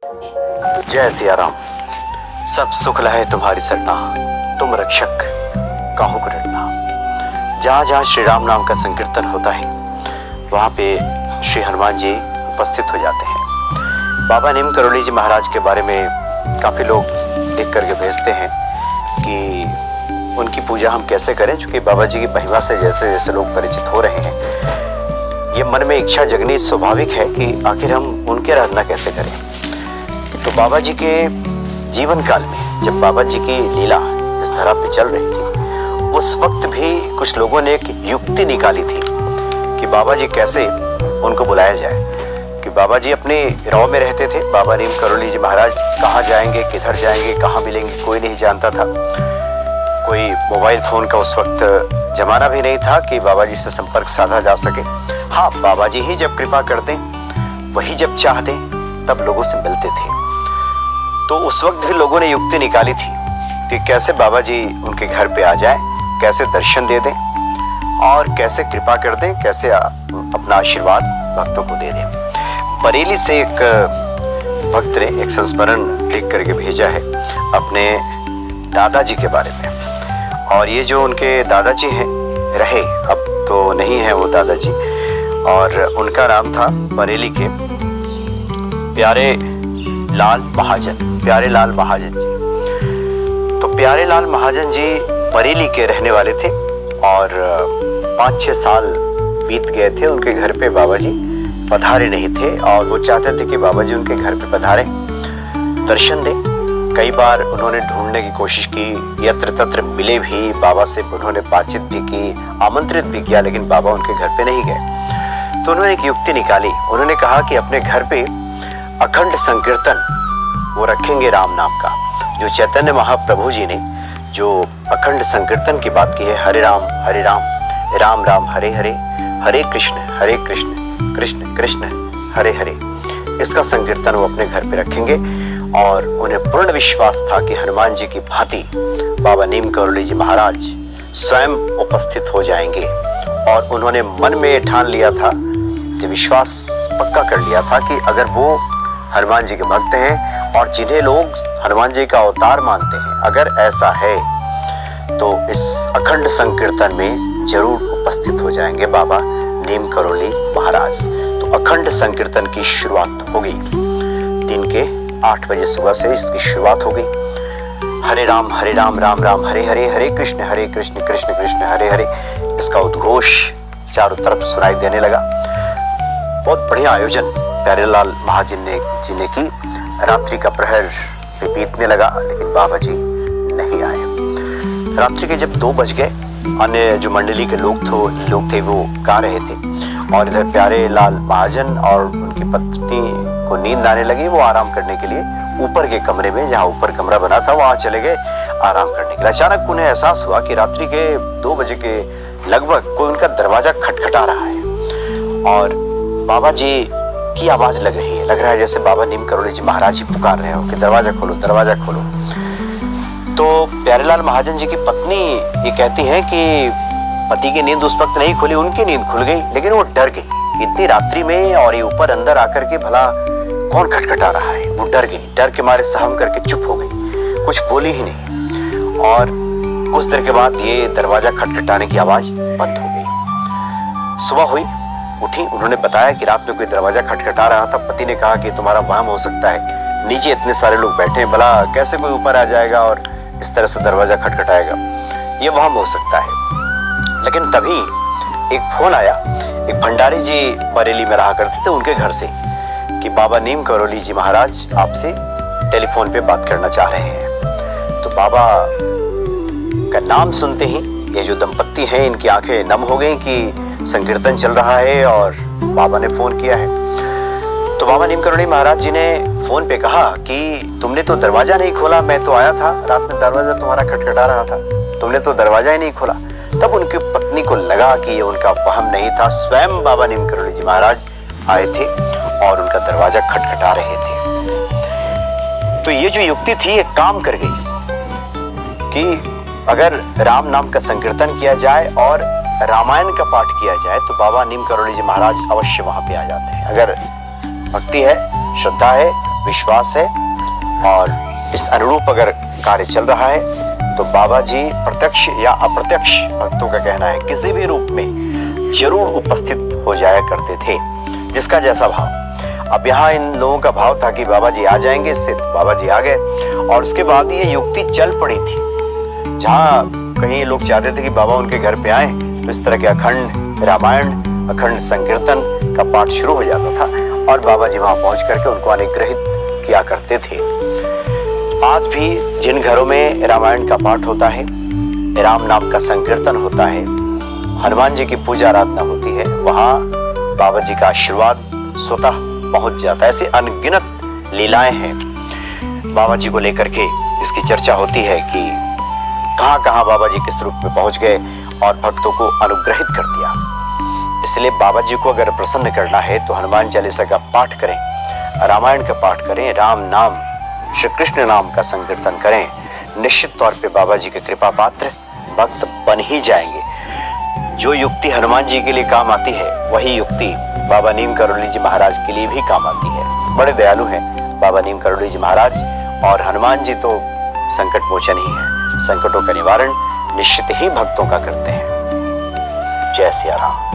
जय सिया राम। सब सुख लहे तुम्हारी सरना, तुम रक्षक काहू को डरना। जहाँ जहाँ श्री राम नाम का संकीर्तन होता है वहाँ पे श्री हनुमान जी उपस्थित हो जाते हैं। बाबा नीम करोली जी महाराज के बारे में काफ़ी लोग लिख करके भेजते हैं कि उनकी पूजा हम कैसे करें, चूँकि बाबा जी की महिमा से जैसे जैसे लोग परिचित हो रहे हैं, ये मन में इच्छा जगनी स्वाभाविक है कि आखिर हम उनकी आराधना कैसे करें। तो बाबा जी के जीवन काल में जब बाबा जी की लीला इस धरा पे चल रही थी, उस वक्त भी कुछ लोगों ने एक युक्ति निकाली थी कि बाबा जी कैसे उनको बुलाया जाए। कि बाबा जी अपने राव में रहते थे। बाबा नीम करोली जी महाराज कहाँ जाएंगे, किधर जाएंगे, कहाँ मिलेंगे, कोई नहीं जानता था। कोई मोबाइल फ़ोन का उस वक्त जमाना भी नहीं था कि बाबा जी से संपर्क साधा जा सके। हाँ, बाबा जी ही जब कृपा करते, वही जब चाहते तब लोगों से मिलते थे। तो उस वक्त भी लोगों ने युक्ति निकाली थी कि कैसे बाबा जी उनके घर पे आ जाएं, कैसे दर्शन दे दें और कैसे कृपा कर दें, कैसे अपना आशीर्वाद भक्तों को दे दें। बरेली से एक भक्त ने एक संस्मरण लिख करके भेजा है अपने दादाजी के बारे में। और ये जो उनके दादाजी हैं, रहे अब तो नहीं है वो दादाजी, और उनका नाम था बरेली के प्यारे लाल महाजन जी। तो प्यारे लाल महाजन जी बरेली के रहने वाले थे और 5-6 साल बीत गए थे, उनके घर पे बाबा जी पधारे नहीं थे और वो चाहते थे कि बाबा जी उनके घर पे पधारे, दर्शन दें। कई बार उन्होंने ढूंढने की कोशिश की, यत्र तत्र मिले भी, बाबा से उन्होंने बातचीत भी की, आमंत्रित भी किया, लेकिन बाबा उनके घर पे नहीं गए। तो उन्होंने एक युक्ति निकाली। उन्होंने कहा कि अपने घर पे अखंड संकीर्तन वो रखेंगे राम नाम का। जो चैतन्य महाप्रभु जी ने जो अखंड संकीर्तन की बात की है, हरे राम राम राम हरे हरे, हरे कृष्ण कृष्ण कृष्ण हरे हरे, इसका संकीर्तन वो अपने घर पे रखेंगे। और उन्हें पूर्ण विश्वास था कि हनुमान जी की भांति बाबा नीम करोली जी महाराज स्वयं उपस्थित हो जाएंगे। और उन्होंने मन में ठान लिया था, ये विश्वास पक्का कर लिया था कि अगर वो हनुमान जी के भक्त हैं और जिन्हें लोग हनुमान जी का अवतार मानते हैं, अगर ऐसा है तो इस अखंड संकीर्तन में जरूर उपस्थित हो जाएंगे बाबा नीम करोली महाराज। तो अखंड संकीर्तन की शुरुआत हो गई। दिन के 8 बजे सुबह से इसकी शुरुआत हो गई। हरे राम राम राम हरे हरे, हरे कृष्ण कृष्ण कृष्ण हरे हरे, इसका उद्घोष चारों तरफ सुनाई देने लगा। बहुत बढ़िया आयोजन प्यारेलाल महाजन जी ने की। रात्रि का प्रहर बीतने लगा, लेकिन बाबा जी नहीं आए। रात्रि के जब 2 बज गए, अन्य जो मंडली के लोग थे वो गा रहे थे और इधर प्यारेलाल महाजन और उनकी पत्नी को नींद आने लगी। वो आराम करने के लिए ऊपर के कमरे में, जहाँ ऊपर कमरा बना था, वहाँ चले गए आराम करने के लिए। अचानक उन्हें एहसास हुआ कि रात्रि के 2 बजे के लगभग कोई उनका दरवाजा खटखटा रहा है और बाबा जी की आवाज लग रहा है जैसे बाबा नीम करोली जी महाराज ही पुकार रहे हो कि दरवाजा खोलो। तो प्यारेलाल महाजन जी की पत्नी ये कहती हैं कि पति की नींद उस वक्त नहीं खुली, उनकी नींद खुल गई, लेकिन वो डर गई। इतनी रात्रि में और ये ऊपर अंदर आकर के भला कौन खटखटा रहा है, वो डर गई। डर के मारे सहम करके चुप हो गई, कुछ बोली ही नहीं। और कुछ देर के बाद ये दरवाजा खटखटाने की आवाज बंद हो गई। सुबह हुई, उठी, उन्होंने बताया कि रात में कोई दरवाजा खटखटा रहा था। पति ने कहा कि तुम्हारा वहम हो सकता है, नीचे इतने सारे लोग बैठे हैं, भला कैसे कोई ऊपर आ जाएगा और इस तरह से दरवाजा खटखटाएगा, ये वहम हो सकता है। लेकिन तभी एक फोन आया, एक भंडारी जी बरेली में रहा करते थे, उनके घर से, कि बाबा नीम करोली जी महाराज आपसे टेलीफोन पे बात करना चाह रहे हैं। तो बाबा का नाम सुनते ही ये जो दंपत्ति हैं, इनकी आंखें नम हो गई कि संकीर्तन चल रहा है और बाबा ने फोन किया है। तो बाबा नीम करोली महाराज जी ने फोन पे कहा कि तुमने तो दरवाजा नहीं खोला, मैं तो आया था, रात में दरवाजा तुम्हारा खटखटा रहा था, तुमने तो दरवाजा ही नहीं खोला। तब उनकी पत्नी को लगा कि ये उनका वहम नहीं था, स्वयं बाबा नीम करोली जी महाराज आए थे और उनका दरवाजा खटखटा रहे थे। तो ये जो युक्ति थी ये काम कर गई कि अगर राम नाम का संकीर्तन किया जाए और रामायण का पाठ किया जाए तो बाबा नीम करोली जी महाराज अवश्य वहां पे आ जाते हैं। अगर भक्ति है, श्रद्धा है, विश्वास है और इस अनुरूप अगर कार्य चल रहा है तो बाबा जी प्रत्यक्ष या अप्रत्यक्ष, भक्तों का कहना है, किसी भी रूप में जरूर उपस्थित हो जाया करते थे, जिसका जैसा भाव। अब यहाँ इन लोगों का भाव था कि बाबा जी आ जाएंगे, इससे बाबा जी आ गए। और उसके बाद ये युक्ति चल पड़ी थी, जहाँ कहीं लोग चाहते थे कि बाबा उनके घर पे आए तो इस तरह के अखंड रामायण, अखंड संकीर्तन का पाठ शुरू हो जाता था और बाबा जी वहां पहुंच करके उनको अनुग्रहित किया करते थे। आज भी जिन घरों में रामायण का पाठ होता है, राम नाम का संकीर्तन होता है, हनुमान जी की पूजा आराधना होती है, वहां बाबा जी का आशीर्वाद स्वतः पहुंच जाता है। ऐसे अनगिनत लीलाएं हैं बाबा जी को लेकर के, इसकी चर्चा होती है कि कहां कहां बाबा जी किस रूप में पहुंच गए और भक्तों को अनुग्रहित कर दिया। इसलिए बाबा जी को अगर प्रसन्न करना है तो हनुमान चालीसा का पाठ करें, रामायण का पाठ करें, राम नाम, श्री कृष्ण नाम का संकीर्तन करें। निश्चित तौर पे बाबा जी के कृपा पात्र भक्त बन ही जाएंगे। जो युक्ति हनुमान जी के लिए काम आती है वही युक्ति बाबा नीम करोली जी महाराज के लिए भी काम आती है। बड़े दयालु हैं बाबा नीम करोली जी महाराज, और हनुमान जी तो संकट मोचन ही है, संकटों का निवारण निश्चित ही भक्तों का करते हैं। जय सिया राम।